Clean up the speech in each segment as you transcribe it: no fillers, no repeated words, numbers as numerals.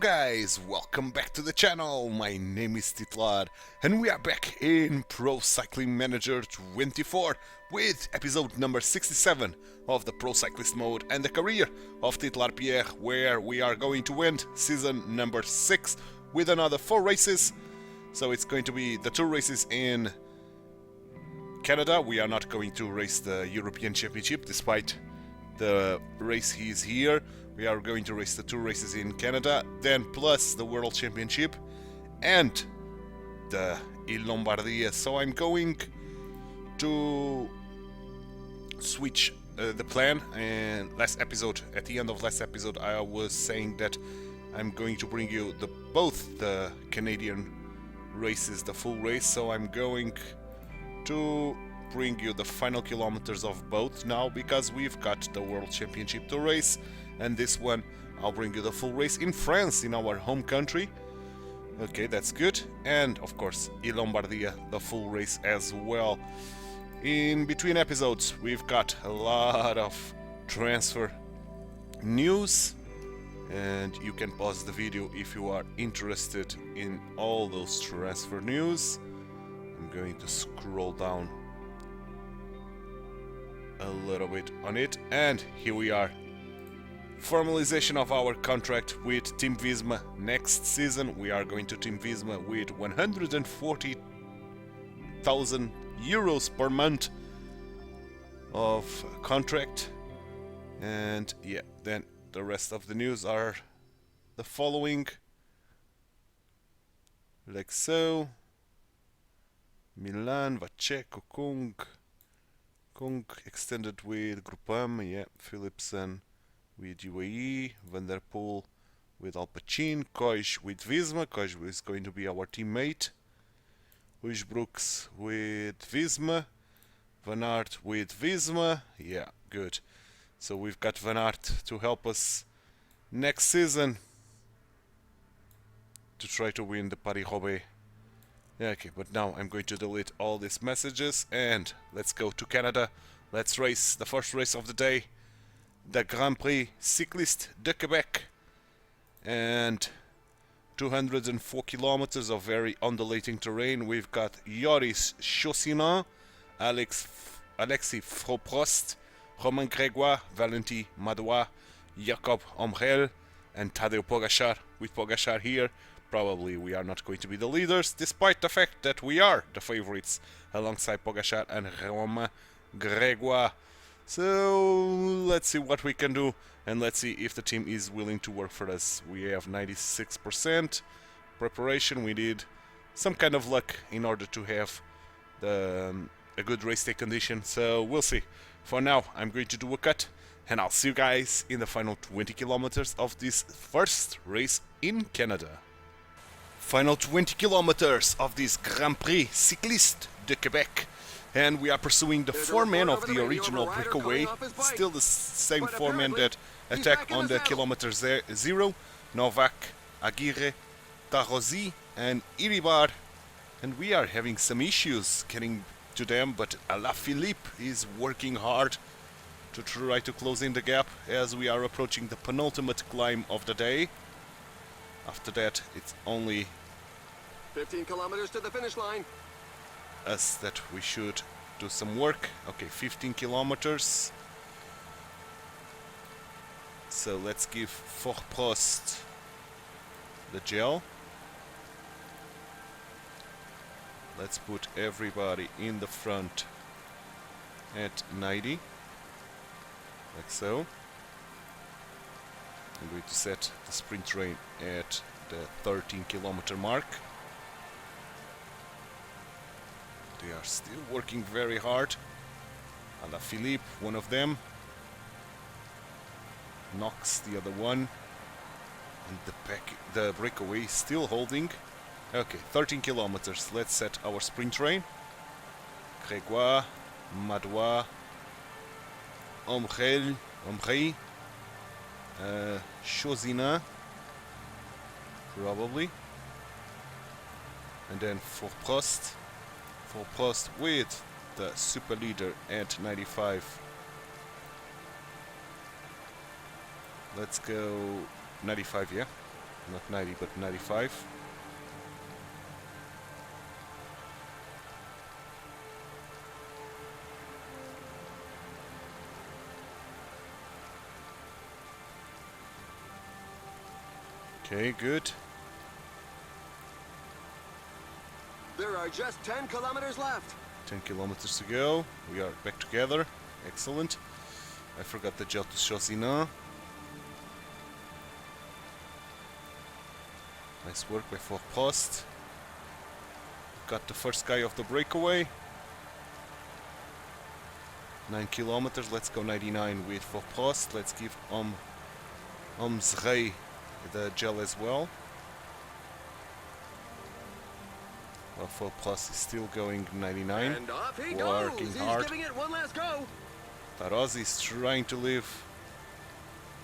Hello guys, welcome back to the channel. My name is Titular and we are back in Pro Cycling Manager 24 with episode number 67 of the Pro Cyclist mode and the career of Titular Pierre, where we are going to end season number 6 with another 4 races. So it's going to be the 2 races in Canada. We are not going to race the European Championship despite the race is here. We are going to race the 2 races in Canada, then plus the World Championship and the Lombardia. So I'm going to switch the plan. And at the end of last episode, I was saying that I'm going to bring you both the Canadian races, the full race. So I'm going to bring you the final kilometers of both now, because we've got the World Championship to race, and this one I'll bring you the full race in France, in our home country. Okay, that's good. And of course Lombardia, the full race as well. In between episodes we've got a lot of transfer news, and you can pause the video if you are interested in all those transfer news. I'm going to scroll down a little bit on it, and here we are. Formalization of our contract with Team Visma. Next season we are going to Team Visma with 140,000 euros per month of contract. And yeah, then the rest of the news are the following, like so. Milan, Vacheco, Kung extended with Groupama, yeah, Philipsen with UAE, Van der Poel with Alpecin, Koj with Visma. Koj is going to be our teammate. Brooks with Visma, Van Aert with Visma, yeah, good. So we've got Van Aert to help us next season to try to win the Paris-Roubaix. Yeah, okay, but now I'm going to delete all these messages and let's go to Canada. Let's race the first race of the day, the Grand Prix Cyclist de Quebec, and 204 kilometers of very undulating terrain. We've got Joris Chaussinin, Alexis Froprost, Romain Grégoire, Valentin Madois, Jakob Omrel, and Tadej Pogačar. With Pogačar here, probably we are not going to be the leaders, despite the fact that we are the favorites alongside Pogačar and Romain Grégoire. So let's see what we can do, and let's see if the team is willing to work for us. We have 96% preparation. We need some kind of luck in order to have a good race day condition, so we'll see. For now, I'm going to do a cut, and I'll see you guys in the final 20 kilometers of this first race in Canada. Final 20 kilometers of this Grand Prix Cycliste de Quebec, and we are pursuing the 4-man of the original breakaway. Still the same 4-man that attack on the kilometer 0, Novak, Aguirre, Tarrozi and Iribar, and we are having some issues getting to them, but Alaphilippe is working hard to try to close in the gap as we are approaching the penultimate climb of the day. After that, it's only 15 kilometers to the finish line. Us that we should do some work. Okay, 15 kilometers. So let's give Forpost the gel. Let's put everybody in the front at 90, like so. I'm going to set the sprint train at the 13 kilometer mark. They are still working very hard. Alaphilippe, one of them. Knox, the other one. And the breakaway is still holding. Okay, 13 kilometers. Let's set our sprint train. Grégoire, Madois, Omrel, Chaussinin, probably. And then Forprost with the super leader at 95. Let's go 95, yeah. Not 90, but 95. Okay, good. There are just 10 kilometers left. 10 kilometers to go. We are back together. Excellent. I forgot the gel to Chosina. Nice work by Forpost. Got the first guy off the breakaway. 9 kilometers. Let's go 99 with Forpost. Let's give Omzrei the gel as well. Well, Forpost is still going 99. And off he Working goes. hard. He's giving it one last go. Taraz is trying to leave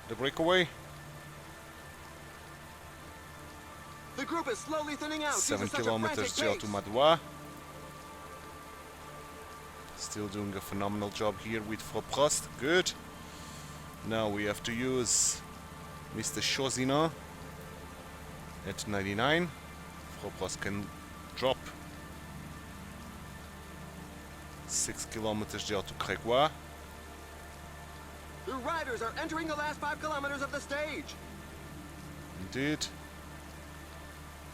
the breakaway. The group is slowly thinning out. 7 He's at such a kilometers frantic gel to pace. Madoua. Still doing a phenomenal job here with Forpost. Good. Now we have to use Mr. Chosina at 99. Forpost can drop 6 kilometers gel to Grégoire. The riders are entering the last 5 kilometers of the stage. Indeed.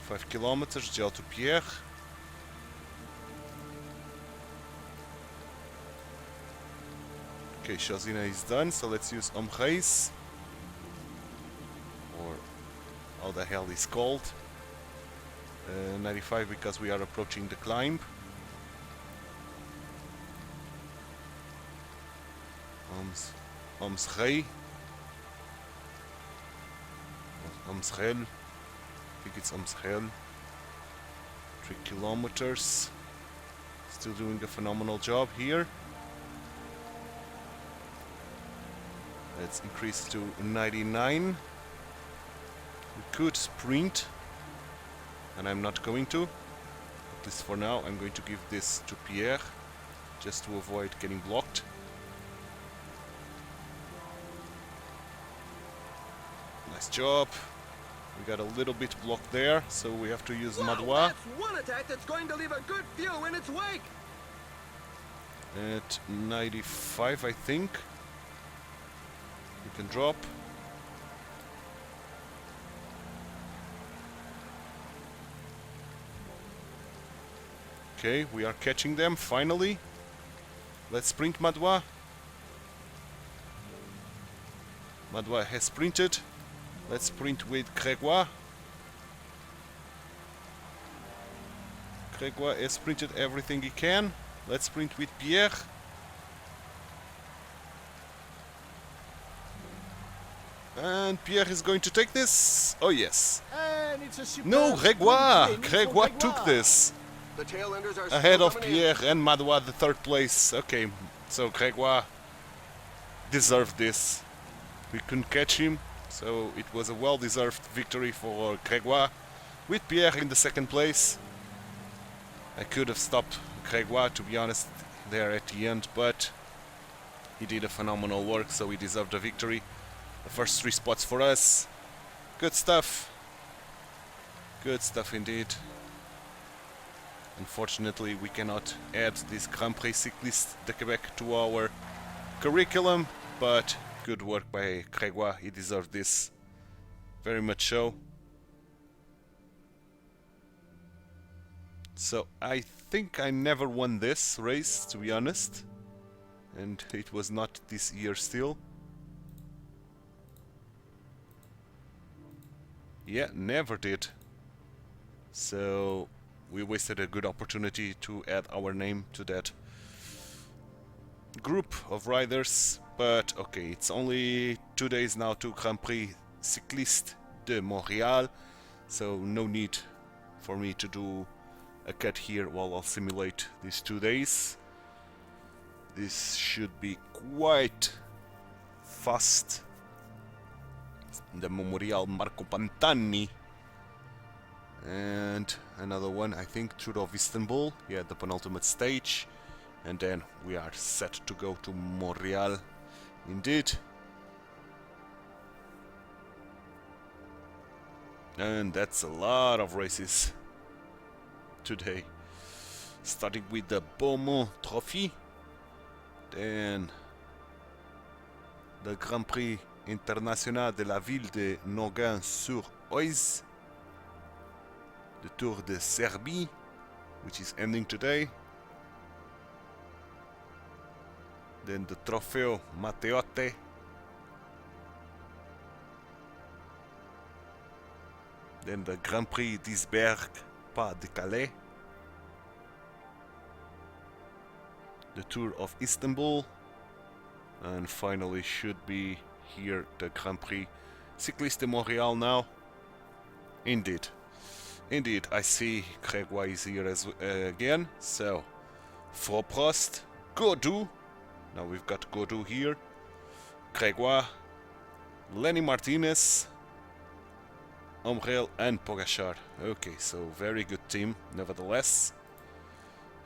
5 kilometers gel to Pierre. Okay, Chosina is done, so let's use Omreis. Or how the hell is called. 95 because we are approaching the climb. Omsrei. Omsrel. I think it's Omsrel. 3 kilometers. Still doing a phenomenal job here. Let's increase to 99. We could sprint, and I'm not going to. At least for now, I'm going to give this to Pierre, just to avoid getting blocked. Nice job. We got a little bit blocked there, so we have to use Wow, Madoua. that's one attack that's going to leave a good few in its wake. At 95, I think. You can drop. Okay, we are catching them, finally. Let's sprint Madoua. Madoua has sprinted. Let's sprint with Grégoire. Grégoire has sprinted everything he can. Let's sprint with Pierre. And Pierre is going to take this. Oh yes. And it's a superb No, Grégoire! win for Grégoire took this. The tailenders are Ahead still of coming in. Pierre and Madoua, the third place. Okay, so Grégoire deserved this. We couldn't catch him, so it was a well-deserved victory for Grégoire. With Pierre in the second place. I could have stopped Grégoire, to be honest, there at the end, but he did a phenomenal work, so he deserved a victory. The first 3 spots for us. Good stuff. Good stuff indeed. Unfortunately, we cannot add this Grand Prix Cyclist de Québec to our curriculum, but good work by Grégoire. He deserved this. Very much so. So I think I never won this race, to be honest. And it was not this year still. Yeah, never did. So we wasted a good opportunity to add our name to that group of riders. But okay, it's only 2 days now to Grand Prix Cyclist de Montréal. So no need for me to do a cut here while I'll simulate these 2 days. This should be quite fast. The Memorial Marco Pantani. And another one, I think, Tour of Istanbul. Yeah, the penultimate stage. And then we are set to go to Montreal. Indeed. And that's a lot of races today. Starting with the Beaumont Trophy, then the Grand Prix International de la Ville de Nogent-sur-Oise, the Tour de Serbie, which is ending today, then the Trofeo Matteotti, then the Grand Prix d'Isbergues Pas de Calais, the Tour of Istanbul, and finally should be here the Grand Prix Cyclist de Montréal now. Indeed, I see Grégoire is here again. So, Prost, Godou. Now we've got Godou here, Grégoire, Lenny Martinez, Omrel and Pogačar. Okay, so very good team nevertheless.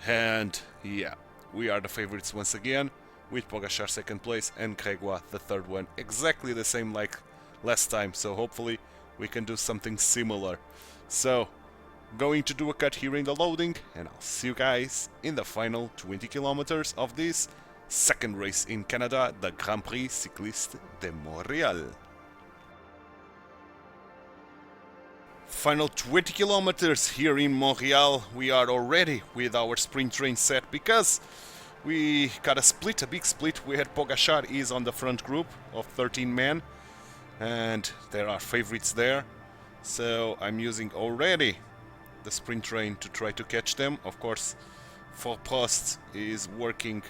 And yeah, we are the favorites once again, with Pogačar second place and Grégoire the third one. Exactly the same like last time, so hopefully we can do something similar. So, going to do a cut here in the loading, and I'll see you guys in the final 20 kilometers of this second race in Canada, the Grand Prix Cyclist de Montréal. Final 20 kilometers here in Montreal. We are already with our sprint train set because we got a big split. We had Pogačar is on the front group of 13 men, and there are favorites there. So I'm using already the sprint train to try to catch them. Of course, Prost is working,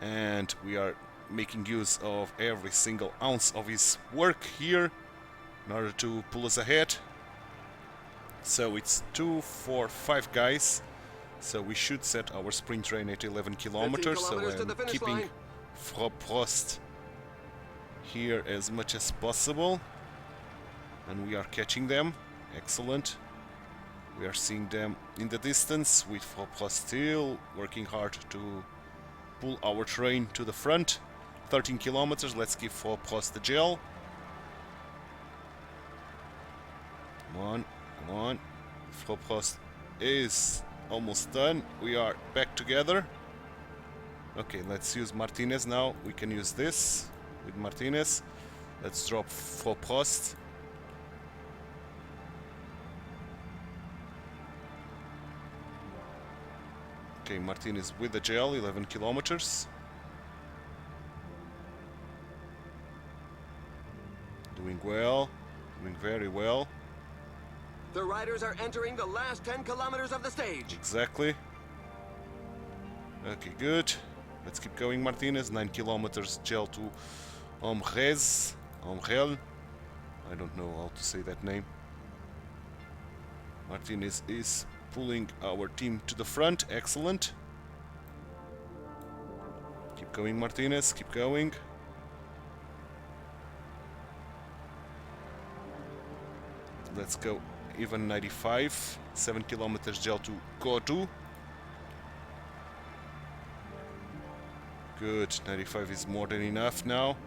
and we are making use of every single ounce of his work here in order to pull us ahead. So it's 2, 4, 5 guys. So we should set our sprint train at 11 kilometers. So I'm keeping Prost here as much as possible. And we are catching them. Excellent. We are seeing them in the distance with Prost still working hard to pull our train to the front. 13 kilometers. Let's give Prost the gel. Come on. Come on. Prost is almost done. We are back together. Okay, let's use Martinez now. We can use this with Martinez. Let's drop Prost. Okay, Martinez with the gel, 11 kilometers. Doing well, doing very well. The riders are entering the last 10 kilometers of the stage. Exactly. Okay, good. Let's keep going, Martinez. 9 kilometers gel to Omrel. I don't know how to say that name. Martinez is pulling our team to the front. Excellent. Keep going, Martinez. Keep going. Let's go. Even 95, 7 kilometers gel to Godou. Good, 95 is more than enough now.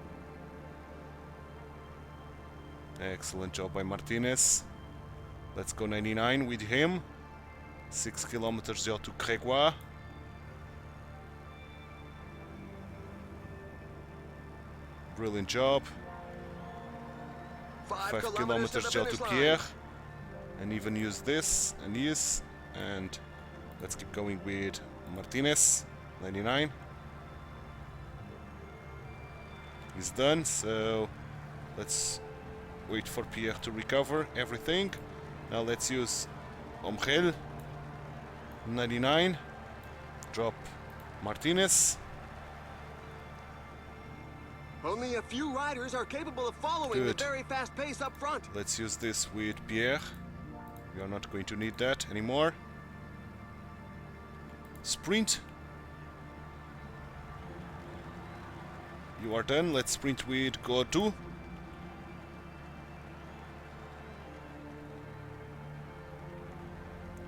Excellent job by Martinez. Let's go 99 with him. 6 kilometers gel to Grégoire. Brilliant job. 5 kilometers gel to Pierre. And even use this and use, and let's keep going with Martinez, 99. He's done, so let's wait for Pierre to recover everything. Now let's use Omrel, 99. Drop Martinez. Only a few riders are capable of following the very fast pace up front. Let's use this with Pierre. We are not going to need that anymore. Sprint. You are done. Let's sprint with Godou.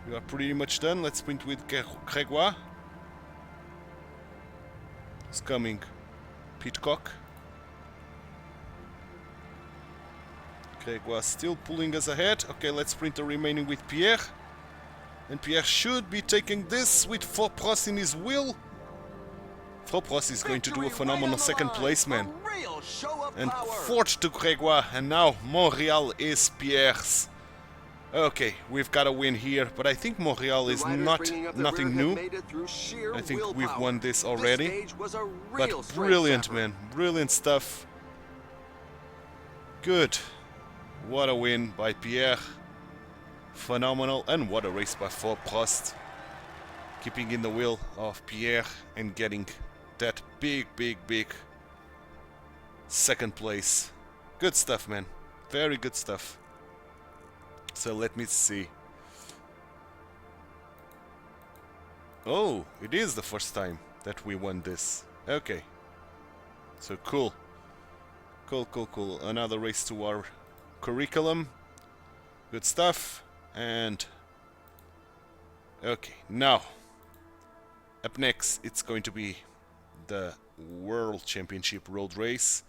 You are pretty much done. Let's sprint with Grégoire. It's coming. Pitcock. Grégoire still pulling us ahead. Okay, let's sprint the remaining with Pierre. And Pierre should be taking this with Fopros in his wheel. Fopros is going to do a phenomenal second place, man. And fourth to Grégoire, and now Montreal is Pierre's. Okay, we've got a win here, but I think Montreal is nothing new. I think we've won this already. But brilliant, man. Brilliant stuff. Good. What a win by Pierre. Phenomenal. And what a race by Prost. Keeping in the wheel of Pierre and getting that big second place. Good stuff, man. Very good stuff. So let me see. Oh, it is the first time that we won this. Okay. So cool. Cool. Another race to our curriculum. Good stuff. And okay, now up next it's going to be the World Championship Road Race,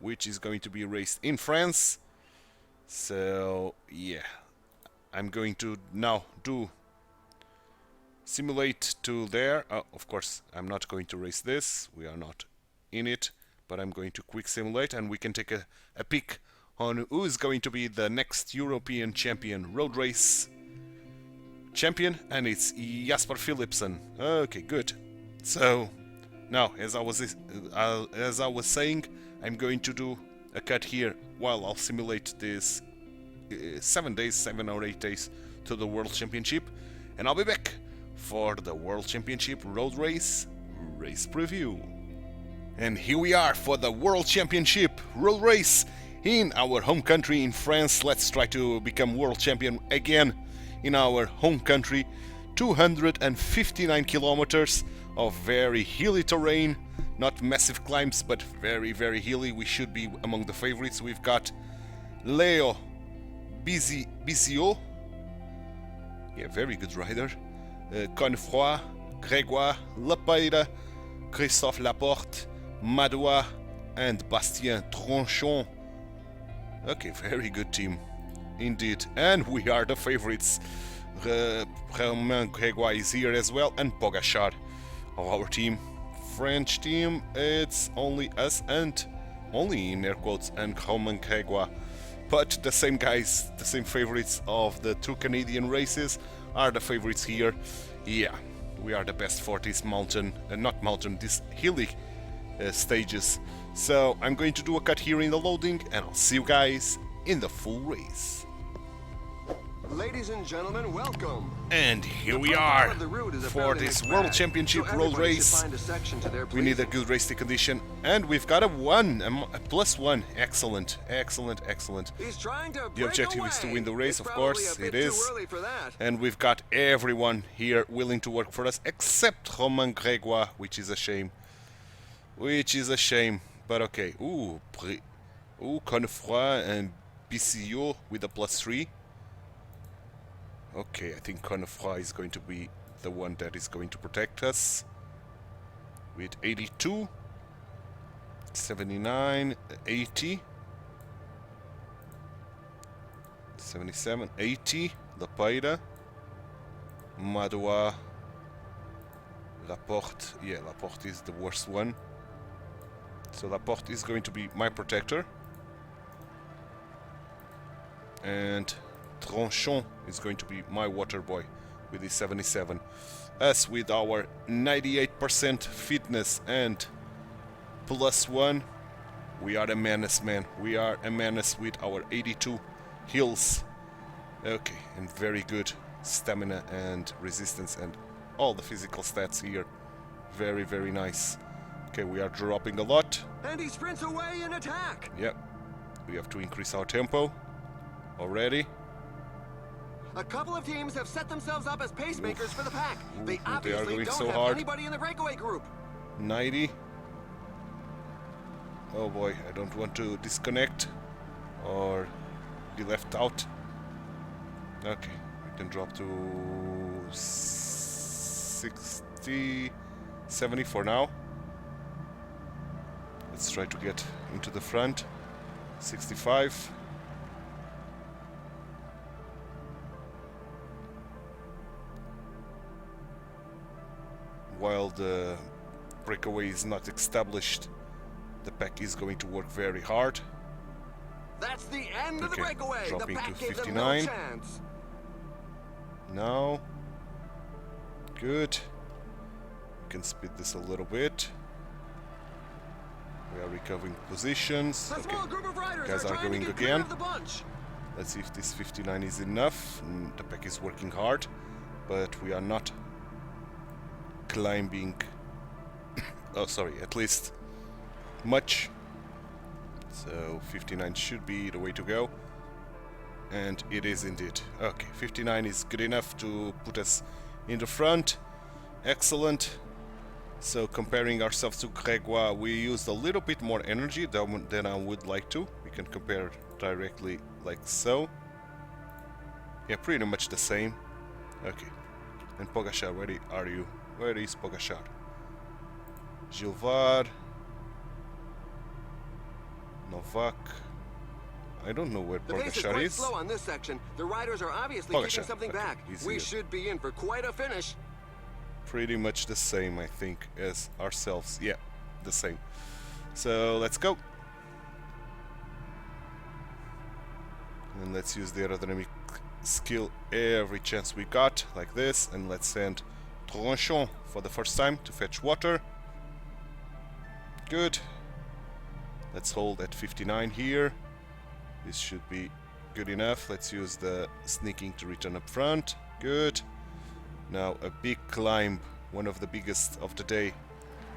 which is going to be raced in France. So yeah, I'm going to now do simulate to there. Of course, I'm not going to race this. We are not in it, but I'm going to quick simulate, and we can take a peek on who is going to be the next European champion road race champion, and it's Jasper Philipsen. Okay, good. So now, as I was saying, I'm going to do a cut here while I'll simulate this 7 or 8 days to the World Championship, and I'll be back for the World Championship road race preview. And here we are for the World Championship road race in our home country in France. Let's try to become world champion again in our home country. 259 kilometers of very hilly terrain, not massive climbs, but very hilly. We should be among the favorites. We've got Leo Bizio, yeah, very good rider, Confroy, Grégoire, Lepeira, Christophe Laporte, Madoua, and Bastien Tronchon. Okay, very good team indeed, and we are the favorites. Romain Grégoire is here as well, and Pogačar of our team. French team, it's only us and only in air quotes and Romain Grégoire, but the same guys, the same favorites of the two Canadian races are the favorites here. Yeah, we are the best for this mountain, these hilly stages. So I'm going to do a cut here in the loading, and I'll see you guys in the full race. Ladies and gentlemen, welcome. And here we are for this World Championship road race. We need a good race day condition, and we've got a +1. Excellent. The objective is to win the race, of course, it is. And we've got everyone here willing to work for us, except Romain Grégoire, which is a shame. But okay. Confroy and Bissillot with a +3. Okay, I think Confroy is going to be the one that is going to protect us with 82, 79, 80, 77, 80, Lepeira, Madoua, Laporte. Yeah, Laporte is the worst one. So Laporte is going to be my protector. And Tronchon is going to be my water boy with his 77. Us with our 98% fitness and +1. We are a menace, man. We are a menace with our 82 hills. Okay, and very good stamina and resistance and all the physical stats here. Very nice. Okay, we are dropping a lot. And he sprints away in attack. Yep. We have to increase our tempo already. A couple of teams have set themselves up as pacemakers for the pack. They obviously going don't so have hard. anybody in the breakaway group. 90. Oh boy, I don't want to disconnect or be left out. Okay, we can drop to 60, 70 for now. Let's try to get into the front. 65. while the breakaway is not established, the pack is going to work very hard. That's the end of the Okay, breakaway. The dropping pack to gave them 59. no chance. Now, good. We can speed this a little bit. We are recovering positions. A small group of riders guys are trying to going get clear again. of the bunch. Let's see if this 59 is enough. The pack is working hard, but we are not climbing. Oh, sorry, at least much. So 59 should be the way to go. And it is indeed. Okay, 59 is good enough to put us in the front. Excellent. So comparing ourselves to Grégoire, we used a little bit more energy than I would like to. We can compare directly like so. Yeah, pretty much the same. Okay. And Pogačar, where are you? Where is Pogačar? Gilvar. Novak. I don't know where The pace is Pogačar quite is. slow on this section. The riders are obviously Pogačar, kicking something okay, back. he's We here. should be in for quite a finish. Pretty much the same, I think, as ourselves. Yeah, the same. So let's go. And let's use the aerodynamic skill every chance we got, like this. And let's send Tronchon for the first time to fetch water. Good. Let's hold at 59 here. This should be good enough. Let's use the sneaking to return up front. Good. Now a big climb, one of the biggest of the day,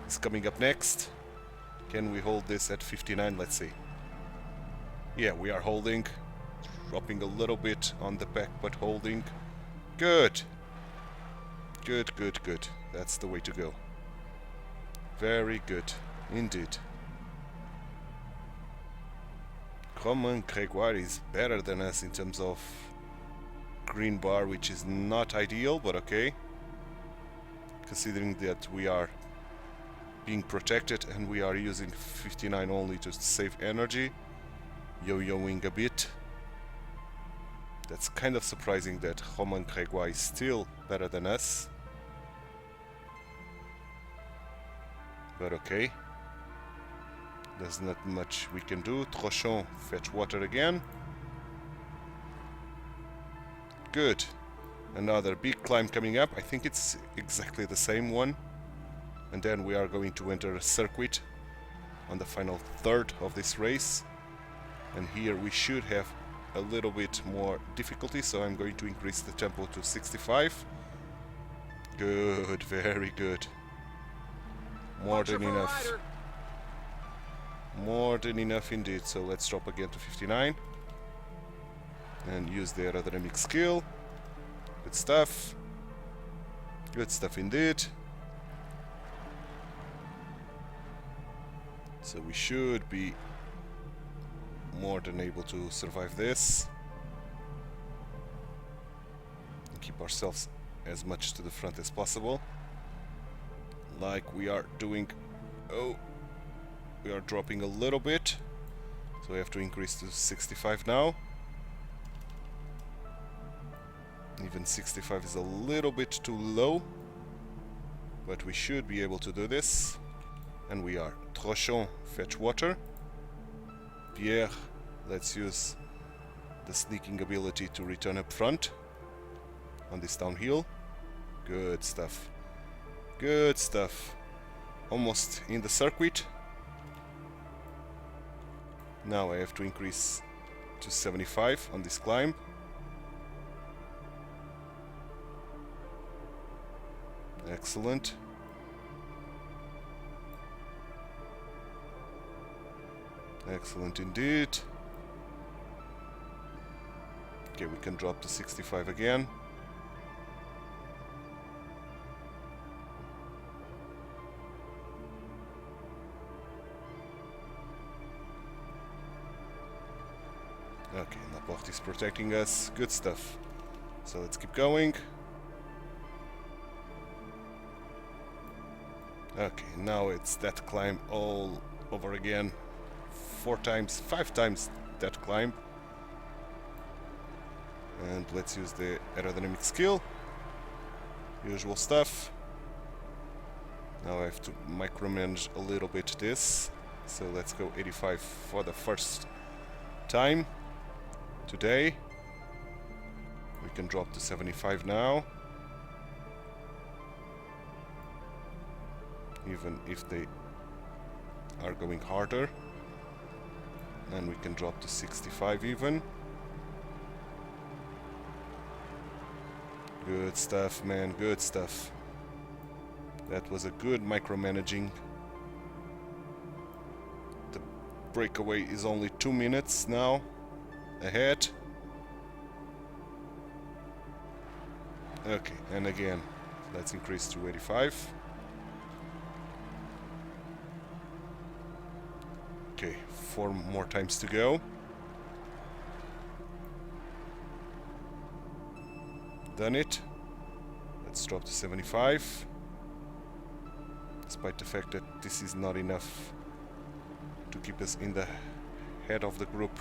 is coming up next. Can we hold this at 59? Let's see. Yeah, we are holding. Dropping a little bit on the back, but holding. Good. Good, good, good. That's the way to go. Very good, indeed. Romain Grégoire is better than us in terms of green bar, which is not ideal, but okay. Considering that we are being protected and we are using 59 only to save energy, yo-yoing a bit. That's kind of surprising that Romain Grégoire is still better than us. But okay. There's not much we can do. Trochon, fetch water again. Good. Another big climb coming up. I think it's exactly the same one. And then we are going to enter a circuit on the final third of this race. And here we should have a little bit more difficulty, so I'm going to increase the tempo to 65. Good, very good. More than enough. More than enough indeed. So let's drop again to 59 and use the aerodynamic skill. Good stuff. Good stuff indeed. So we should be more than able to survive this and keep ourselves as much to the front as possible, like we are doing. Oh, we are dropping a little bit, so we have to increase to 65 now. Even 65 is a little bit too low, but we should be able to do this. And we are. Trochon, fetch water. Pierre, let's use the sneaking ability to return up front on this downhill. Good stuff. Good stuff. Almost in the circuit. Now I have to increase to 75 on this climb. Excellent. Excellent indeed. Okay, we can drop to 65 again. Okay, Laporte is protecting us. Good stuff. So let's keep going. Okay, now it's that climb all over again. 4 times, 5 times that climb. And let's use the aerodynamic skill. Usual stuff. Now I have to micromanage a little bit this. So let's go 85 for the first time today. We can drop to 75 now. Even if they are going harder. And we can drop to 65 even. Good stuff, man, good stuff. That was a good micromanaging. The breakaway is only 2 minutes now ahead. Okay, and again, let's increase to 85. Okay, 4 more times to go. Done it. Let's drop to 75. Despite the fact that this is not enough to keep us in the head of the group,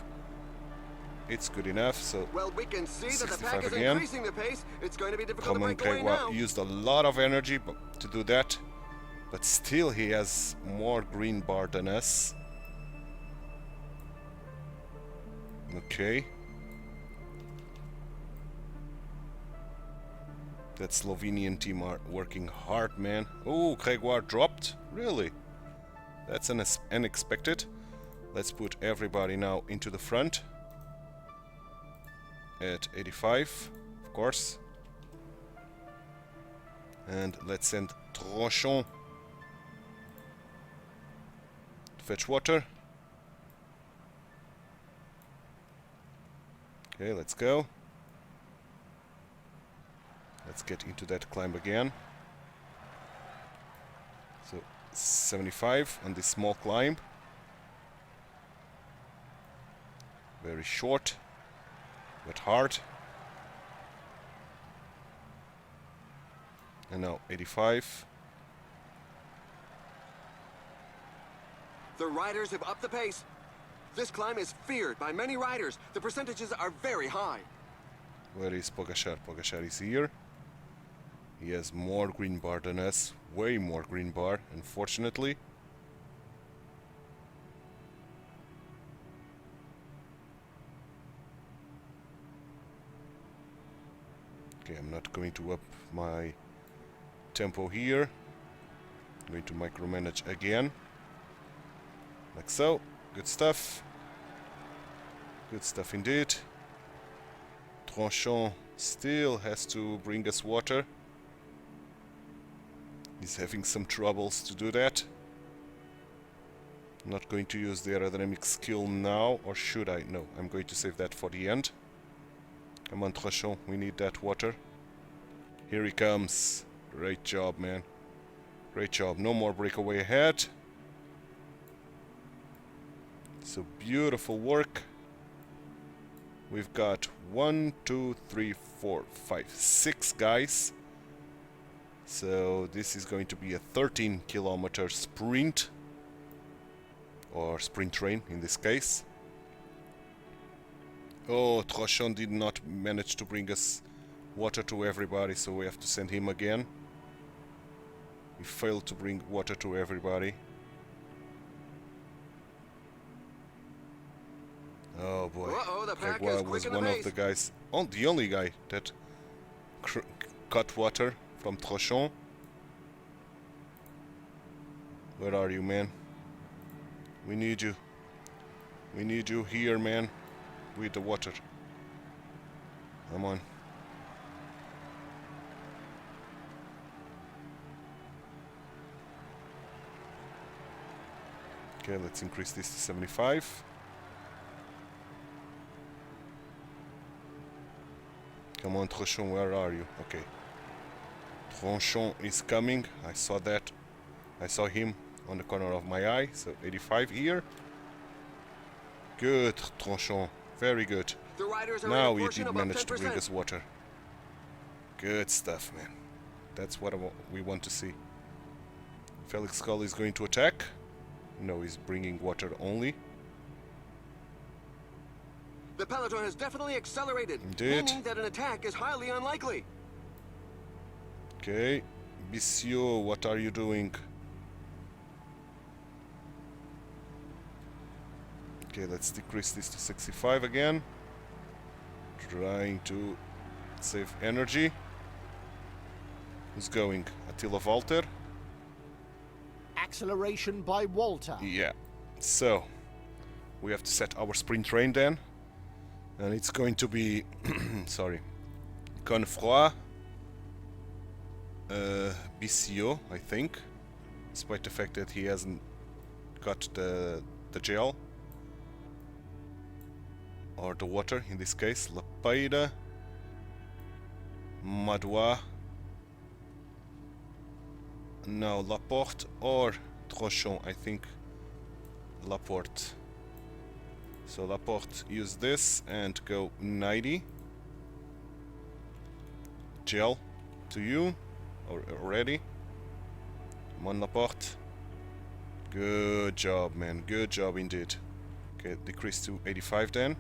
it's good enough. So well, we can see that the pack 65 is again. increasing the pace. It's going to be difficult to Romain break away Grégoire now. used a lot of energy to do that, but still he has more green bar than us. Okay. That Slovenian team are working hard, man. Oh, Grégoire dropped? Really? That's unexpected. Let's put everybody now into the front. At 85, of course. And let's send Tronchon to fetch water. Okay, let's go. Let's get into that climb again. So 75 on this small climb. Very short, but hard. And now 85. The riders have upped the pace. This climb is feared by many riders. The percentages are very high. Where is Pogačar? Pogačar is here. He has more green bar than us. Way more green bar, unfortunately. Okay, I'm not going to up my tempo here. I'm going to micromanage again. Like so. Good stuff. Good stuff indeed. Tronchon still has to bring us water. He's having some troubles to do that. I'm not going to use the aerodynamic skill now, or should I? No, I'm going to save that for the end. Come on, Tronchon, we need that water. Here he comes. Great job, man. Great job. No more breakaway ahead. So beautiful work. We've got 1, 2, 3, 4, 5, 6 guys. So this is going to be a 13-kilometer sprint, or sprint train in this case. Oh, Tronchon did not manage to bring us water to everybody, so we have to send him again. He failed to bring water to everybody. Oh boy. Uh-oh, the pack is Grégoire was quick in the one of pace. the guys, the only guy that cut water from Tronchon. Where are you, man? We need you. We need you here, man, with the water. Come on. Okay, let's increase this to 75. Come on, Tronchon, where are you? Okay. Tronchon is coming. I saw that. I saw him on the corner of my eye. So 85 here. Good, Tronchon. Very good. The riders are Now in a you portion did above manage to bring 10%. us water. Good stuff, man. That's what we want to see. Felix Skull is going to attack. No, he's bringing water only. The peloton has definitely accelerated, Indeed. meaning that an attack is highly unlikely. Okay. Bissio, what are you doing? Okay, let's decrease this to 65 again. Trying to save energy. Who's going? Attila Walter? Acceleration by Walter. Yeah. So, we have to set our sprint train then. And it's going to be... sorry. Confroy. BCO, I think. Despite the fact that he hasn't got the gel. Or the water, in this case. Lapeira. Madois. No, Laporte or Trochon, I think. Laporte. So Laporte, use this and go 90. Gel to you already. Come on, Laporte. Good job, man. Good job indeed. Okay, decrease to 85 then.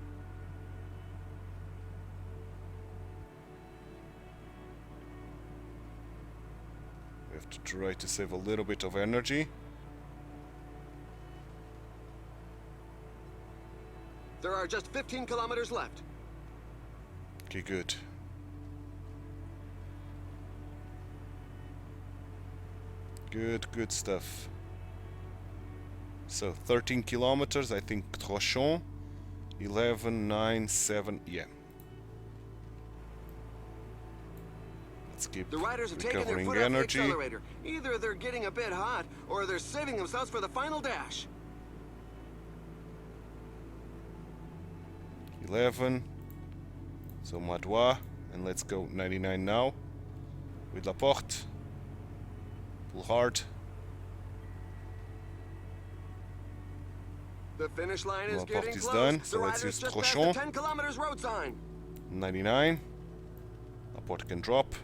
We have to try to save a little bit of energy. There are just 15 kilometers left. Okay, good. Good stuff. So 13 kilometers, I think Trochon. 11, 9, 7, yeah. Let's keep The riders have taken their recovering foot off the energy. accelerator. Either they're getting a bit hot, or they're saving themselves for the final dash. 11. So Madois, and let's go 99 now. With Laporte. Pull hard. The finish line is Laporte getting is close. done, The so let's riders use just passed Trochon. the 10 kilometers road sign. 99. Laporte can drop.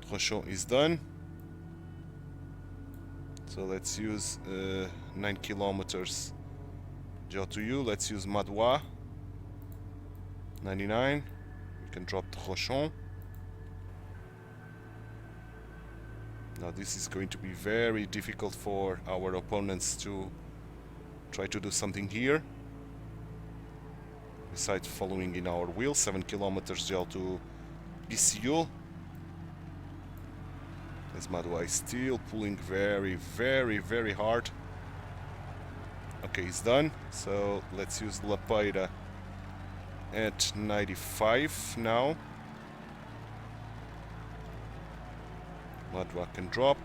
Trochon is done. So let's use 9 kilometers. Gel to you. Let's use Madois. 99. We can drop Trochon. Now this is going to be very difficult for our opponents to try to do something here. Besides following in our wheel, 7 kilometers gel to PCO. As Madois is still pulling very hard. Okay, it's done. So let's use Lapeira at 95 now. Madois can drop.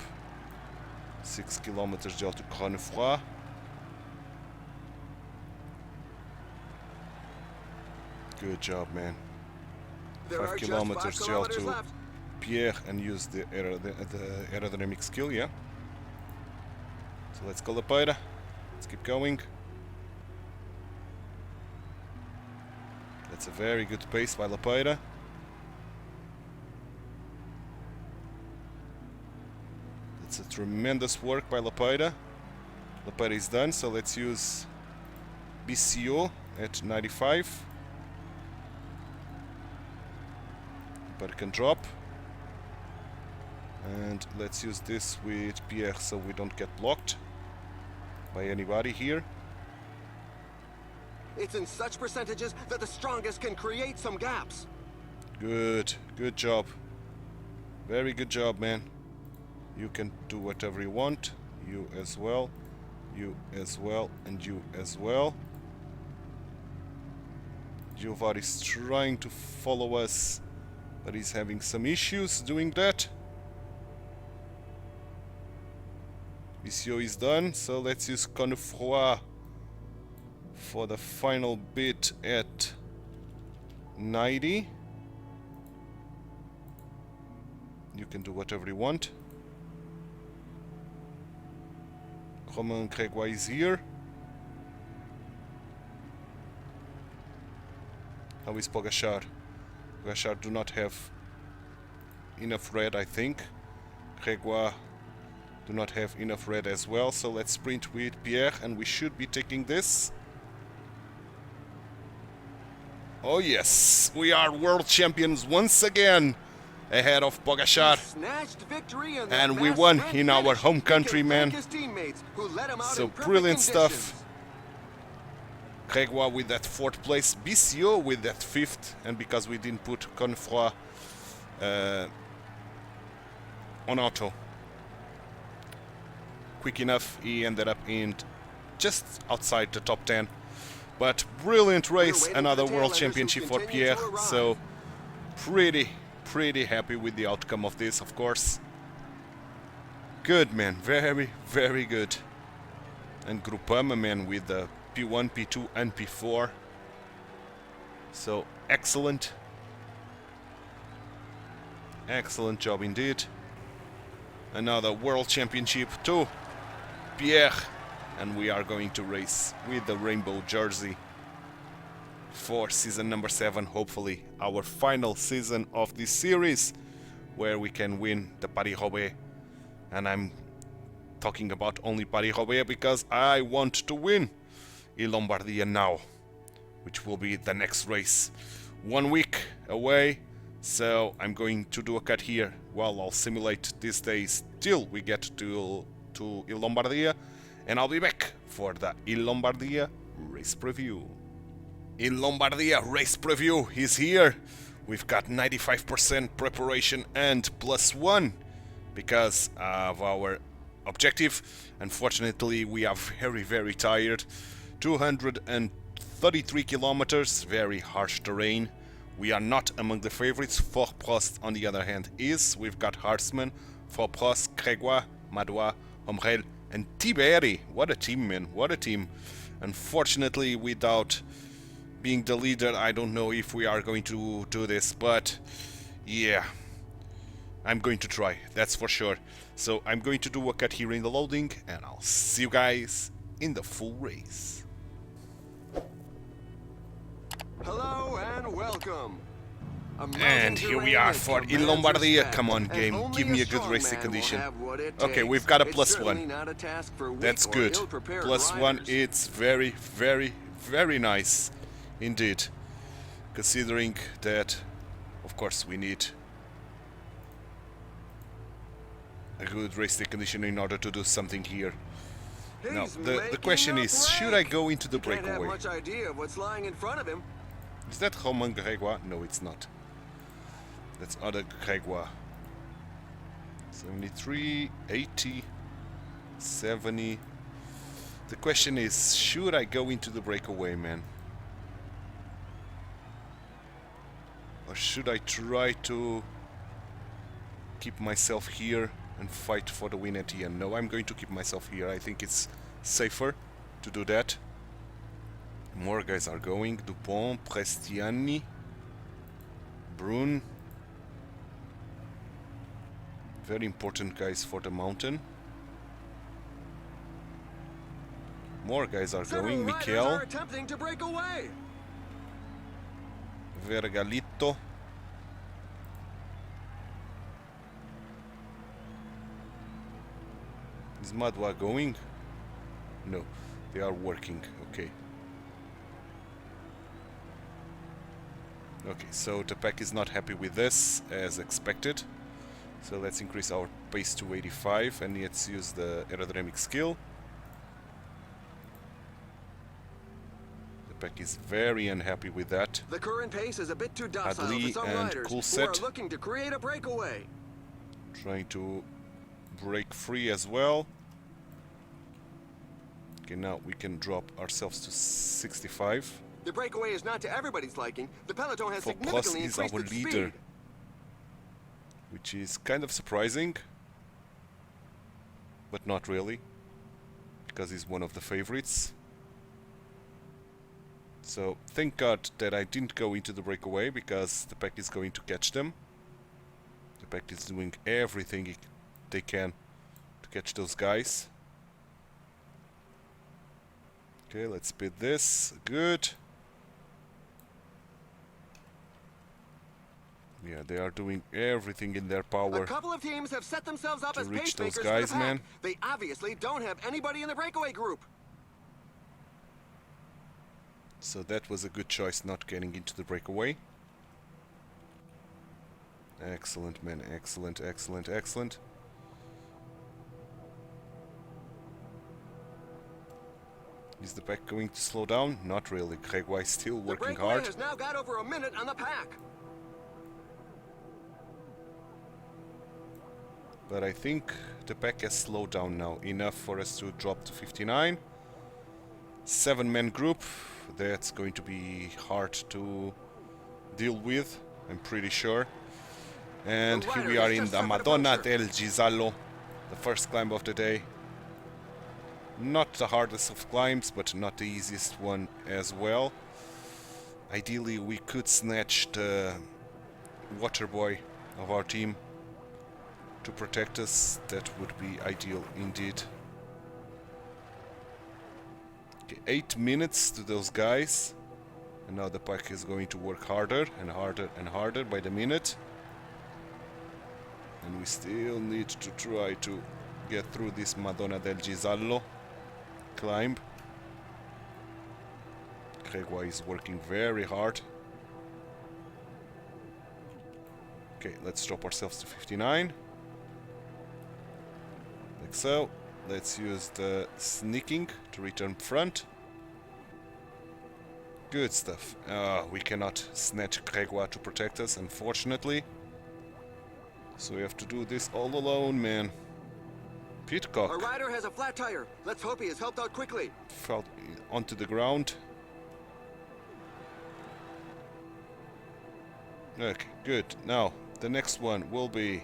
6 kilometers gel to Confroy. Good job, man. There 5 are just kilometers 5 gel kilometers to left. Pierre and use the aerodynamic skill, yeah. So let's go Lapeira. Let's keep going. That's a very good pace by Lapeira. That's a tremendous work by Lapeira. Lapeira is done, so let's use BCO at 95. Lapeira can drop. And let's use this with Pierre so we don't get blocked by anybody here. It's in such percentages that the strongest can create some gaps. Good job. Very good job, man. You can do whatever you want. You as well. You as well. And you as well. Jovar is trying to follow us, but he's having some issues doing that. BCO is done, so let's use Confroy for the final bit at 90. You can do whatever you want. Romain Grégoire is here. How is Pogacar? Pogacar do not have enough red, I think. Grégoire do not have enough red as well, so let's sprint with Pierre and we should be taking this. Oh yes, we are world champions once again. ahead of Pogacar. Snatched victory in And that we mass won sprint in our finish. home He can country, man. thank his teammates who led him out So in perfect brilliant conditions. stuff. Grégoire with that 4th place, BCO with that 5th, and because we didn't put Confroy on auto quick enough, he ended up in just outside the top 10. But brilliant race, another world championship for Pierre, so pretty happy with the outcome of this, of course. Good, man, very good. And Groupama, man, with the P1, P2 and P4. So excellent job indeed. Another world championship to Pierre, and we are going to race with the rainbow jersey for season number 7, hopefully our final season of this series, where we can win the Paris-Roubaix. And I'm talking about only Paris-Roubaix because I want to win in Lombardia now, which will be the next race 1 week away. So I'm going to do a cut here while I'll simulate these days till we get to Il Lombardia, and I'll be back for the Il Lombardia race preview. Il Lombardia race preview is here. We've got 95% preparation and +1 because of our objective. Unfortunately, we are very tired. 233 kilometers, very harsh terrain. We are not among the favorites. Fort Prost, on the other hand, is. We've got Hartzman, Fort Prost, Grégoire, Madois, Omrel, and Tiberi. What a team, man. What a team. Unfortunately, without being the leader, I don't know if we are going to do this, but yeah, I'm going to try, that's for sure. So I'm going to do a cut here in the loading, and I'll see you guys in the full race. Hello and welcome. And here we are for Il Lombardia. Come on, game, give me a good racing condition. Okay, we've got a +1. That's good. +1, it's very nice indeed. Considering that, of course, we need a good racing condition in order to do something here. Now, the question is, should I go into the breakaway? Can't have much idea of what's lying in front of him. Is that Romain Grégoire? No, it's not. That's other Grégoire. 73, 80, 70. The question is, should I go into the breakaway, man? Or should I try to keep myself here and fight for the win at the end? No, I'm going to keep myself here. I think it's safer to do that. More guys are going. Dupont, Prestiani, Brun. Very important guys for the mountain. More guys are going. Mikel, are attempting to break away. Vergalito. Is Madwa going? No, they are working. Okay. Okay, so the pack is not happy with this, as expected. So let's increase our pace to 85 and let's use the aerodynamic skill. The pack is very unhappy with that. The current pace is a bit too docile Adli for some and riders who Coolset are looking to create a breakaway. trying to break free as well. Okay, now we can drop ourselves to 65. The breakaway is not to everybody's liking. The peloton has Fort Prost significantly is our increased its leader, speed. which is kind of surprising, but not really, because he's one of the favorites. So thank God that I didn't go into the breakaway, because the pack is going to catch them. The pack is doing everything they can to catch those guys. Okay, let's speed this. Good. Yeah, they are doing everything in their power. A couple of teams have set themselves up to as reach those pacemakers guys, for the pack. man. They obviously don't have anybody in the breakaway group. So that was a good choice, not getting into the breakaway. Excellent, man. Excellent, excellent, excellent. Is the pack going to slow down? Not really. Gregoire is still working hard. The breakaway has now got over a minute on the pack. But I think the pack has slowed down now enough for us to drop to 59. 7-man group. That's going to be hard to deal with, I'm pretty sure. And here we are in the Madonna del Gisallo, the first climb of the day. Not the hardest of climbs, but not the easiest one as well. Ideally, we could snatch the water boy of our team to protect us. That would be ideal indeed. Okay, 8 minutes to those guys. And now the pack is going to work harder and harder and harder by the minute. And we still need to try to get through this Madonna del Gisallo climb. Gregoire is working very hard. Okay, let's drop ourselves to 59. Like so. Let's use the sneaking to return front. Good stuff. We cannot snatch Gregoire to protect us, unfortunately. So we have to do this all alone, man. Pitcock. Our rider has a flat tire. Let's hope he is helped out quickly. Fell onto the ground. Okay, good. Now, the next one will be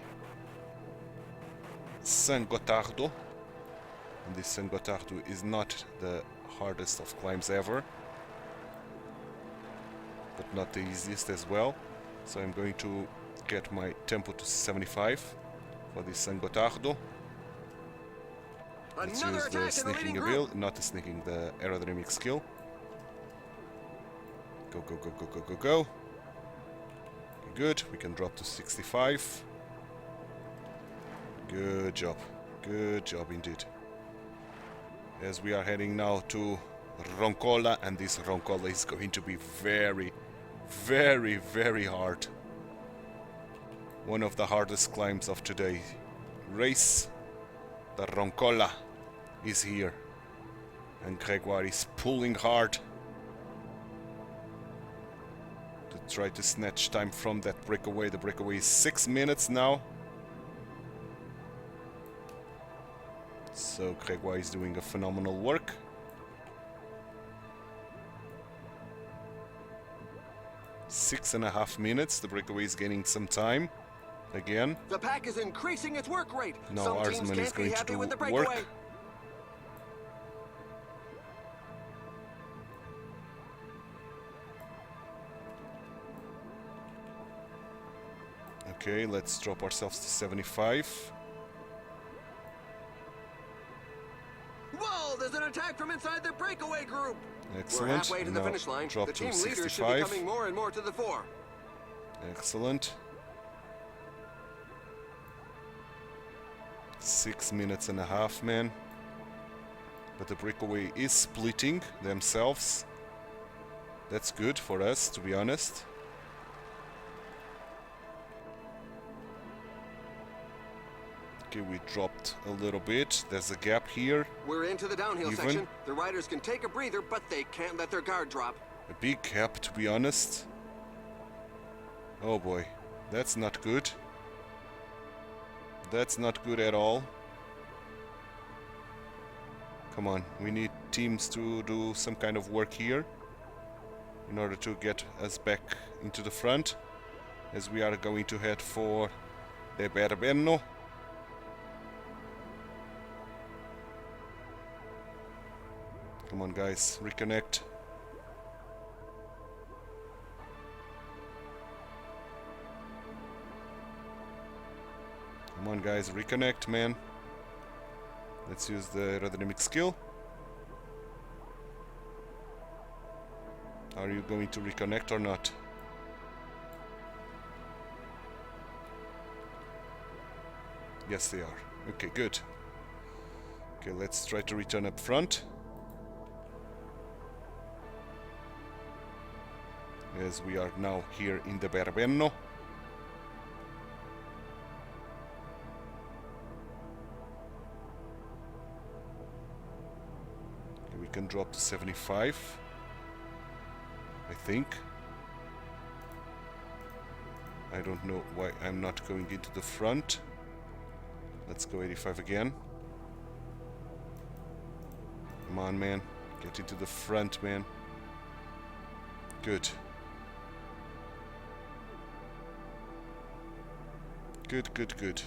San Gotardo. And this San Gotardo is not the hardest of climbs ever, but not the easiest as well. So I'm going to get my tempo to 75 for this San Gotardo. Let's use the sneaking ability, not the sneaking, the aerodynamic skill. Go, go, go, go, go, go, go. Good, we can drop to 65. Good job indeed. As we are heading now to Roncola, and this Roncola is going to be very, very, very hard. One of the hardest climbs of today's race. The Roncola is here, and Gregoire is pulling hard to try to snatch time from that breakaway. The breakaway is 6 minutes now. So Gregoire is doing a phenomenal work. Six and a half minutes. The breakaway is gaining some time again. The pack is increasing its work rate. Now Some Arsman teams is can't be going to happy do with the breakaway. work. Okay, let's drop ourselves to 75. Whoa, there's an attack from inside the breakaway group. Excellent. We're halfway to the Now finish line. drop The to team leaders should be 65. coming more and more to the fore. Excellent. 6 minutes and a half, man. But the breakaway is splitting themselves. That's good for us, to be honest. Okay, we dropped a little bit. There's a gap here. We're into the downhill Even. section. The riders can take a breather, but they can't let their guard drop. A big gap, to be honest. Oh boy, that's not good. That's not good at all. Come on, we need teams to do some kind of work here in order to get us back into the front, as we are going to head for the Berbenno. Come on guys, reconnect. Come on guys, reconnect, man. Let's use the aerodynamic skill. Are you going to reconnect or not? Yes, they are. Okay, good. Okay, let's try to return up front. As we are now here in the Berbenno. can drop to 75, I think. I don't know why I'm not going into the front. Let's go 85 again. Come on, man. Get into the front, man. Good. Good, good, good.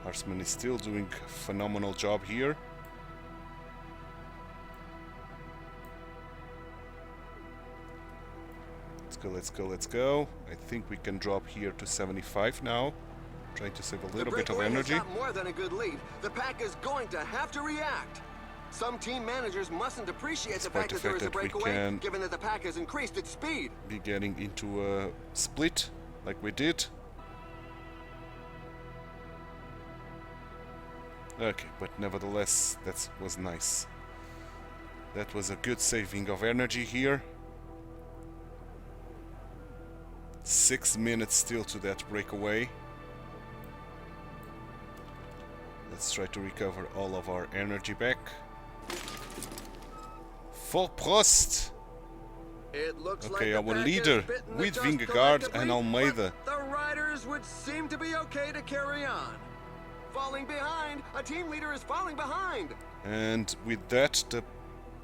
Horseman is still doing a phenomenal job here. Let's go, let's go, let's go. I think we can drop here to 75 now. Trying to save a little bit of energy. Has got more than a good lead. The pack is going to have to react. Some team managers mustn't appreciate the fact that there is a breakaway, given that the pack has increased its speed. Be getting into a split like we did. Okay, but nevertheless, that was nice. That was a good saving of energy here. 6 minutes still to that breakaway. Let's try to recover all of our energy back. For Prost! It looks okay, like our leader with Vingegaard and Almeida. The riders would seem to be okay to carry on. Falling behind, a team leader is falling behind. And with that,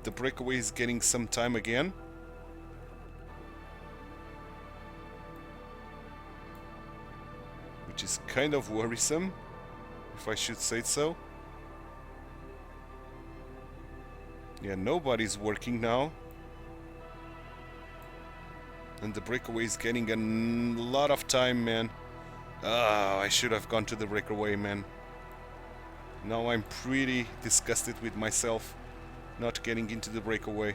the breakaway is getting some time again. Which is kind of worrisome, if I should say so. Yeah, nobody's working now. And the breakaway is getting a lot of time, man. Ah, I should have gone to the breakaway, man. Now I'm pretty disgusted with myself not getting into the breakaway.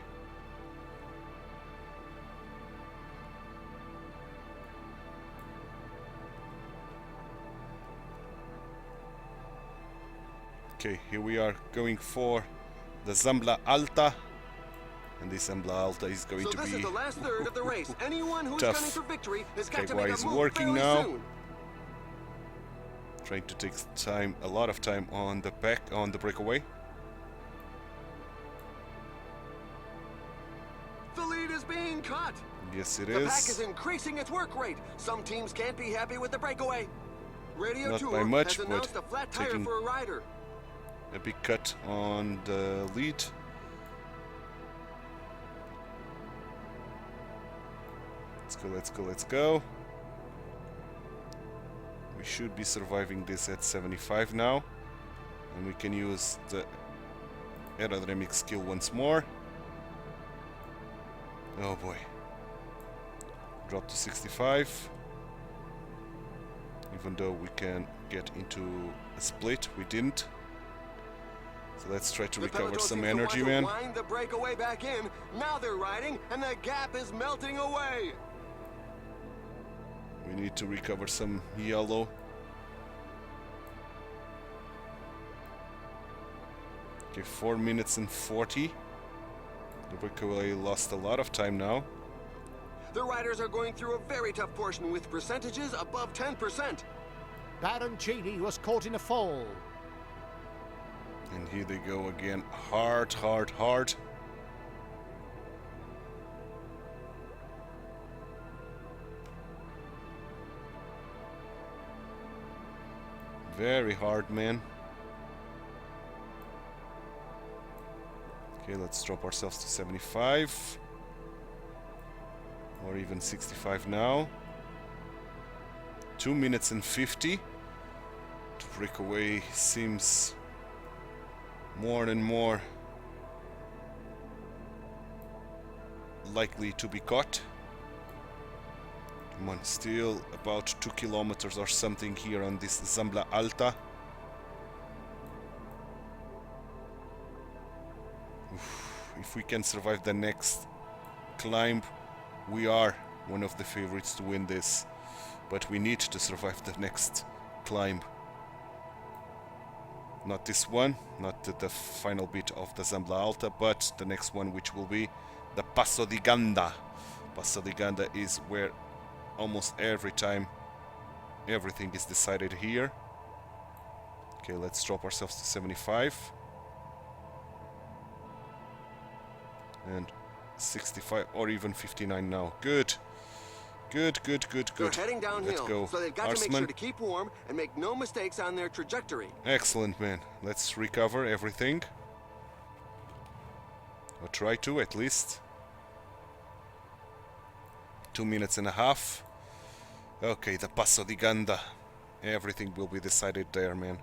Okay, here we are going for the Zambla Alta. And this Zambla Alta is going to be this is the last third of the race. Anyone who's tough. gunning for victory has got to why make is a move working fairly now? soon. Trying to take time, a lot of time on the back, on the breakaway. The lead is being cut. Yes, it The is. pack is increasing its work rate. Some teams can't be happy with the breakaway. Radio Not 2 by much, has but announced a flat tire taking for a rider. a big cut on the lead. Let's go, let's go, let's go. We should be surviving this at 75 now. And we can use the aerodynamic skill once more. Oh boy. Drop to 65. Even though we can get into a split, we didn't. So let's try to recover some energy, man. Wind the breakaway back in. Now they're riding, and the gap is melting away. We need to recover some yellow. Okay, 4 minutes and 40. The breakaway lost a lot of time now. The riders are going through a very tough portion with percentages above 10%. Baroncini was caught in a fall. And here they go again. Hard, hard, hard. Very hard, man. Okay, let's drop ourselves to 75. Or even 65 now. 2 minutes and 50. To break away seems more and more likely to be caught. Come on, still about 2 kilometers or something here on this Zambla Alta. Oof, if we can survive the next climb, we are one of the favorites to win this. But we need to survive the next climb. Not this one, not the final bit of the Zambla Alta, but the next one, which will be the Passo di Ganda. Passo di Ganda is where almost every time everything is decided here. Okay, let's drop ourselves to 75. And 65 or even 59 now. Good. Good. They're heading downhill, Let's go. so they've got to make Arsman. sure to keep warm and make no mistakes on their trajectory. Excellent, man. Let's recover everything. Or try to, at least. 2 minutes and a half. Okay, the Passo di Ganda. Everything will be decided there, man.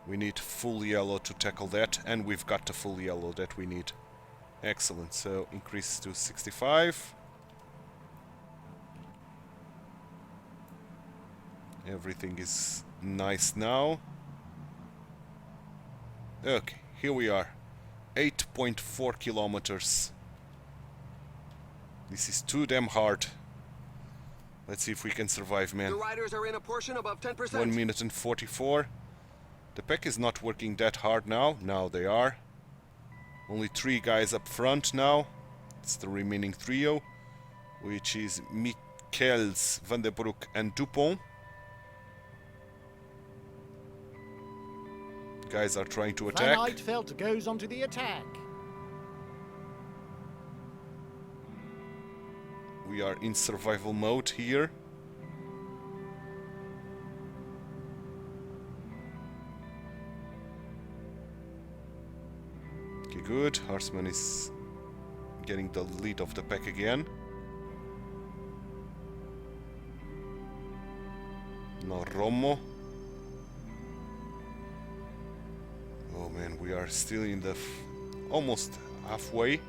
We need full yellow to tackle that, and we've got the full yellow that we need. Excellent, so increase to 65. Everything is nice now. Okay, here we are. 8.4 kilometers. This is too damn hard. Let's see if we can survive, man. The riders are in a portion above 10%. 1 minute and 44. The pack is not working that hard now. Now they are. Only 3 guys up front now. It's the remaining trio, which is Michels, Van den Broek and Dupont. Guys are trying to attack. Van Eitveld goes onto the attack. We are in survival mode here. Okay, good. Harsman is getting the lead of the pack again. Now Romo. Oh man, we are still in the almost halfway.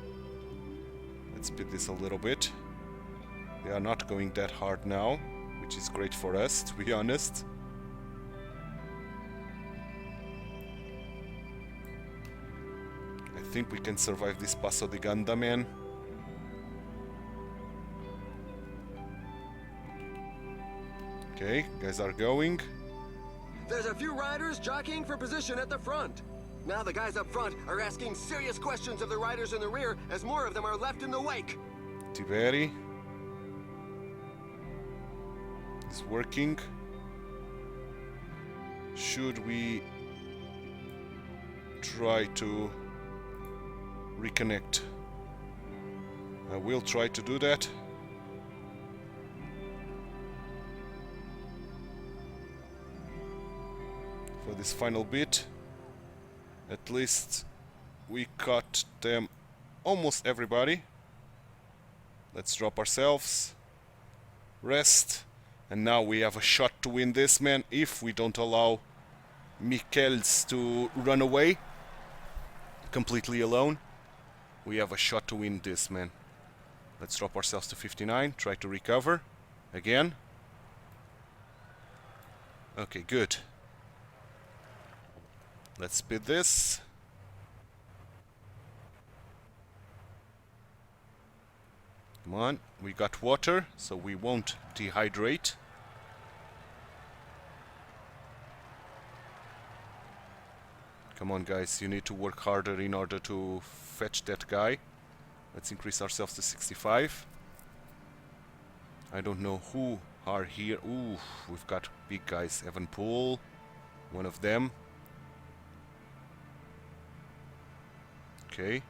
Let's speed this a little bit. They are not going that hard now, which is great for us, to be honest. I think we can survive this Passo di Ganda, man. Okay, guys are going. There's a few riders jockeying for position at the front. Now the guys up front are asking serious questions of the riders in the rear as more of them are left in the wake. Tiberi is working. Should we try to reconnect? I will try to do that. For this final bit. At least we caught them, almost everybody. Let's drop ourselves. Rest. And now we have a shot to win this, man, if we don't allow Michels to run away completely alone. We have a shot to win this, man. Let's drop ourselves to 59, try to recover again. Okay, good. Let's speed this. Come on, we got water, so we won't dehydrate. Come on, guys, you need to work harder in order to fetch that guy. Let's increase ourselves to 65. I don't know who are here. Ooh, we've got big guys. Evan Poole, one of them. Okay.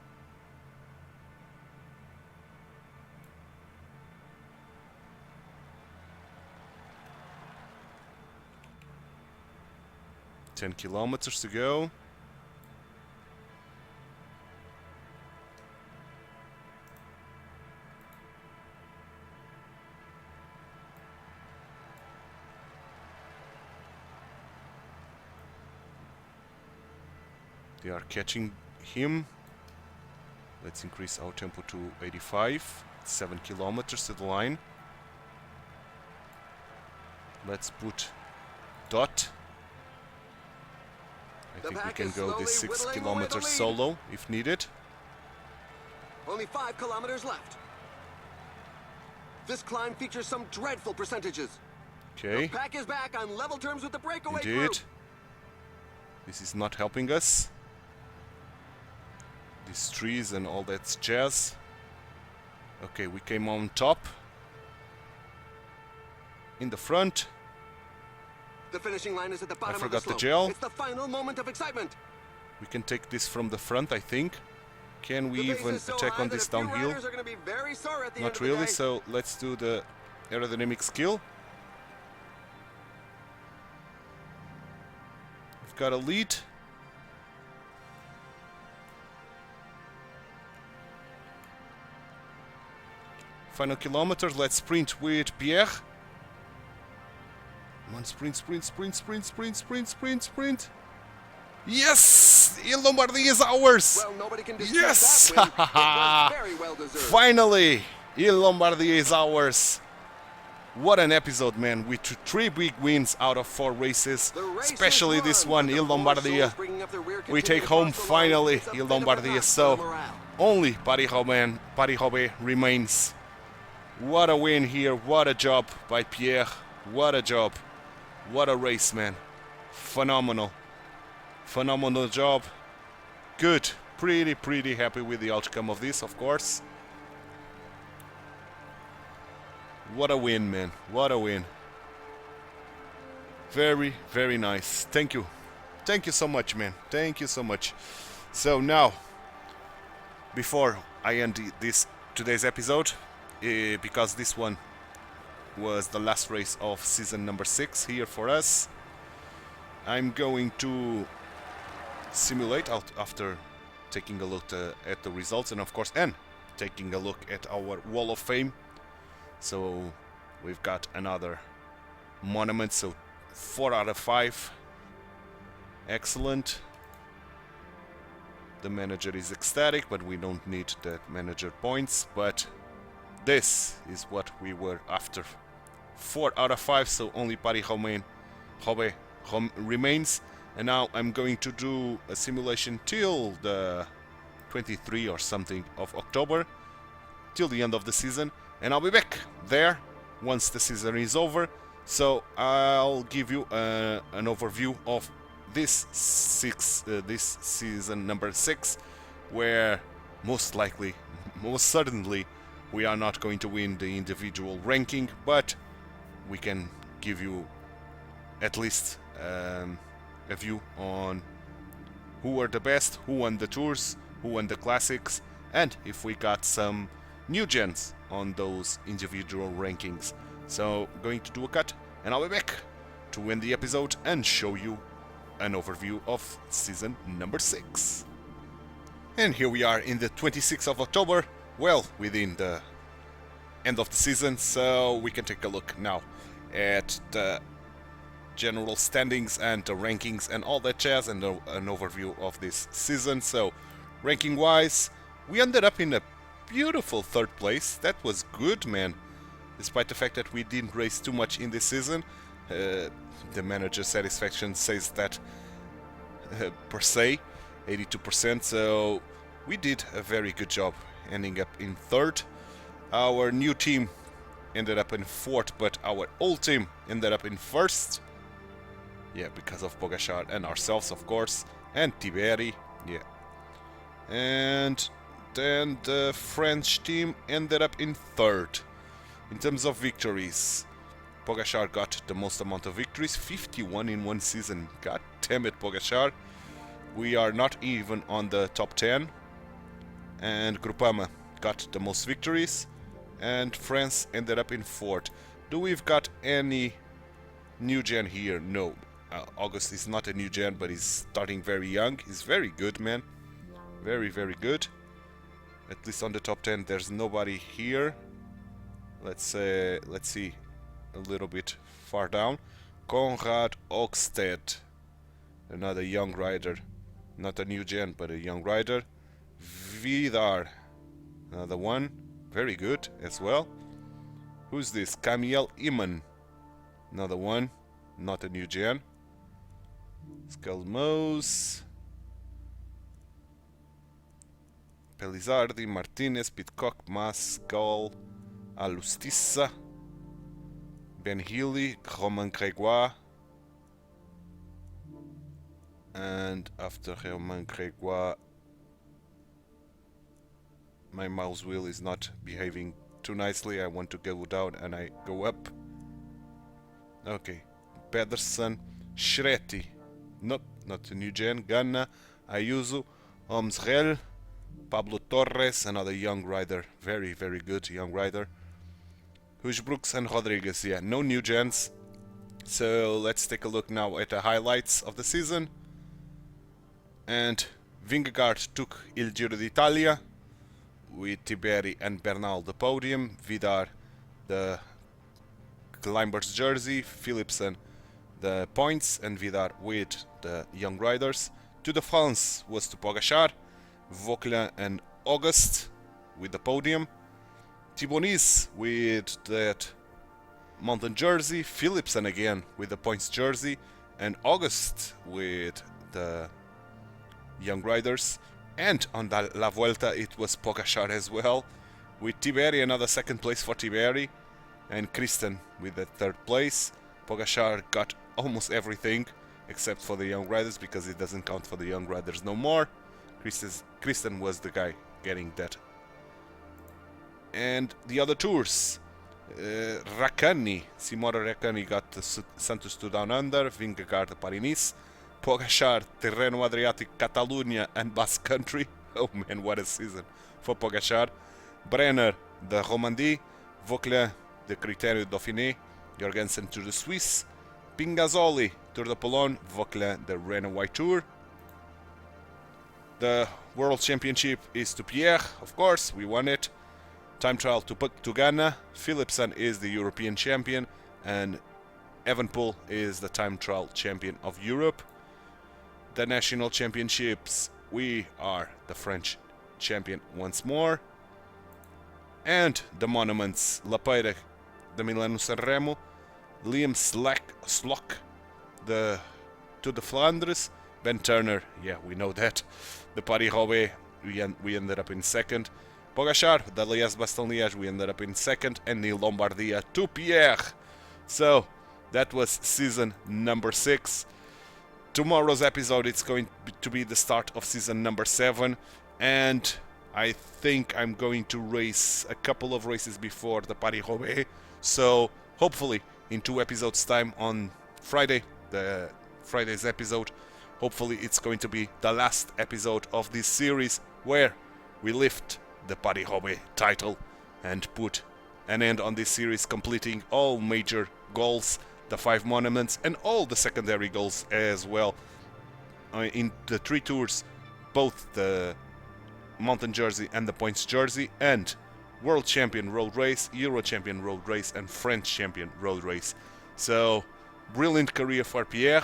Ten kilometers to go. They are catching him. Let's increase our tempo to 85. 7 kilometers to the line. Let's put Dot. I think we can go this 6 kilometers solo if needed. Only 5 kilometers left. This climb features some dreadful percentages. Okay. The pack is back on level terms with the breakaway Indeed. group. This is not helping us. These trees and all that jazz. Okay, we came on top. In the front. The finishing line is at the bottom of the forgot the slope. gel. It's the final moment of excitement. We can take this from the front, I think. Can we The pace even is so attack high on that this a few downhill? riders are going to be very sore at the end Not of the really, day. so let's do the aerodynamic skill. We've got a lead. Final kilometers, let's sprint with Pierre. Come on, sprint, sprint, sprint, sprint, sprint, sprint, sprint, sprint. Yes! Il Lombardia is ours! Well, nobody can dispute Yes! that win. It was very well deserved. Finally! Il Lombardia is ours! What an episode, man, with 3 big wins out of 4 races, The race especially is this won, one, but the Il four Lombardia. souls bringing up the rear We continue take to home cross the line. finally It's a Il bit of a Lombardia, knock for so the morale. only Paris-Roubaix remains. What a win here, what a job by Pierre, what a job, what a race, man. Phenomenal. Phenomenal job. Good. Pretty happy with the outcome of this, of course. What a win, man. What a win. Very nice. Thank you. Thank you so much, man. Thank you so much. So now, before I end this today's episode, because this one was the last race of season number 6 here for us, I'm going to simulate out after taking a look at the results and of course taking a look at our wall of fame. So we've got another monument, so 4 out of 5. Excellent. The manager is ecstatic, but we don't need the manager points, but this is what we were after. 4 out of 5, so only Paris-Roubaix remains. And now I'm going to do a simulation till the 23 or something of October, till the end of the season, and I'll be back there once the season is over. So I'll give you an overview of this season number 6, where most certainly, we are not going to win the individual ranking, but we can give you at least a view on who were the best, who won the tours, who won the classics, and if we got some new gens on those individual rankings. So going to do a cut, and I'll be back to end the episode and show you an overview of season number 6. And here we are in the 26th of October, well within the end of the season, so we can take a look now at the general standings and the rankings and all that jazz, and an overview of this season. So ranking wise, we ended up in a beautiful 3rd place. That was good, man, despite the fact that we didn't race too much in this season. The manager satisfaction says that per se 82%, so we did a very good job ending up in 3rd. Our new team ended up in 4th, but our old team ended up in 1st. Yeah, because of Pogačar and ourselves, of course, and Tiberi, yeah. And then the French team ended up in 3rd. In terms of victories, Pogačar got the most amount of victories, 51 in one season. God damn it, Pogačar. We are not even on the top 10. And Groupama got the most victories, and France ended up in 4th. Do we've got any new gen here? No. August is not a new gen, but he's starting very young. He's very good, man. Very good. At least on the top 10, there's nobody here. Let's see a little bit far down. Konrad Oxted, another young rider. Not a new gen, but a young rider. Vidar, another one. Very good as well. Who's this? Camille Iman, another one. Not a new gen. Skelmos, Pelizardi, Martinez, Pitcock, Mascal, Alustissa, Ben Healy, Romain Grégoire, and after Romain Grégoire, my mouse wheel is not behaving too nicely. I want to go down and I go up. Okay, Pedersen, Shretti, nope, not the new gen, Ganna, Ayuso, Omsrel, Pablo Torres, another young rider, very good young rider. Huijbrooks and Rodriguez, yeah, no new gens. So let's take a look now at the highlights of the season. And Vingegaard took Il Giro d'Italia with Tiberi and Bernal the podium, Vidar the climber's jersey, Philipsen the points, and Vidar with the young riders. Tour de France was to Pogačar, Vauquelin and August with the podium, Thibaut with that mountain jersey, Philipsen again with the points jersey, and August with the young riders. And on the La Vuelta it was Pogačar as well, with Tiberi, another second place for Tiberi, and Kristen with the third place. Pogačar got almost everything except for the young riders, because it doesn't count for the young riders no more. Kristen was the guy getting that. And the other tours, Raccani, Simona Raccani got the Santos to Down Under, Vingegaard the Paris-Nice, Pogačar, Terreno Adriatic, Catalunya and Basque Country. Oh man, what a season for Pogačar. Brenner the Romandie, Vauquelin the Critérium Dauphiné, Jorgensen to the Swiss, Pingazzoli Tour de Pologne, Vauquelin the Renault White Tour. The World Championship is to Pierre, of course, we won it. Time trial to Ghana, Philipsen is the European champion, and Evenepoel is the time trial champion of Europe. The national championships, we are the French champion once more. And the monuments, Lapeyre, the Milano-San Remo, Liam Slock, the Tour de Flandres, Ben Turner, yeah, we know that. The Paris-Roubaix, we ended up in second. Pogačar, the Liège-Bastogne-Liège, we ended up in second, and the Lombardia to Pierre. So, that was season number 6. Tomorrow's episode, it's going to be the start of season number 7, and I think I'm going to race a couple of races before the Paris-Roubaix. So, hopefully, in 2 episodes time on Friday, Friday's episode, hopefully it's going to be the last episode of this series where we lift the Paris-Roubaix title and put an end on this series, completing all major goals, the 5 monuments and all the secondary goals as well in the 3 tours, both the mountain jersey and the points jersey, and world champion road race, Euro champion road race and French champion road race. So brilliant career for Pierre.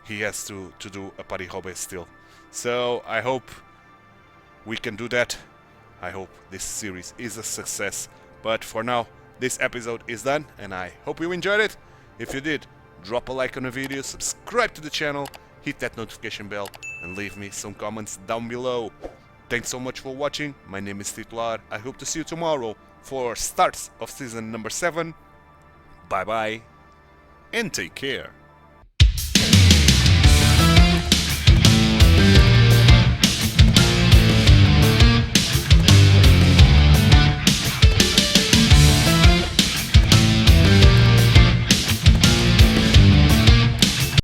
He has to do a Paris-Roubaix still. So I hope we can do that. I hope this series is a success. But for now, this episode is done, and I hope you enjoyed it. If you did, drop a like on the video, subscribe to the channel, hit that notification bell, and leave me some comments down below. Thanks so much for watching. My name is Titular. I hope to see you tomorrow for starts of season number 7. Bye bye, and take care.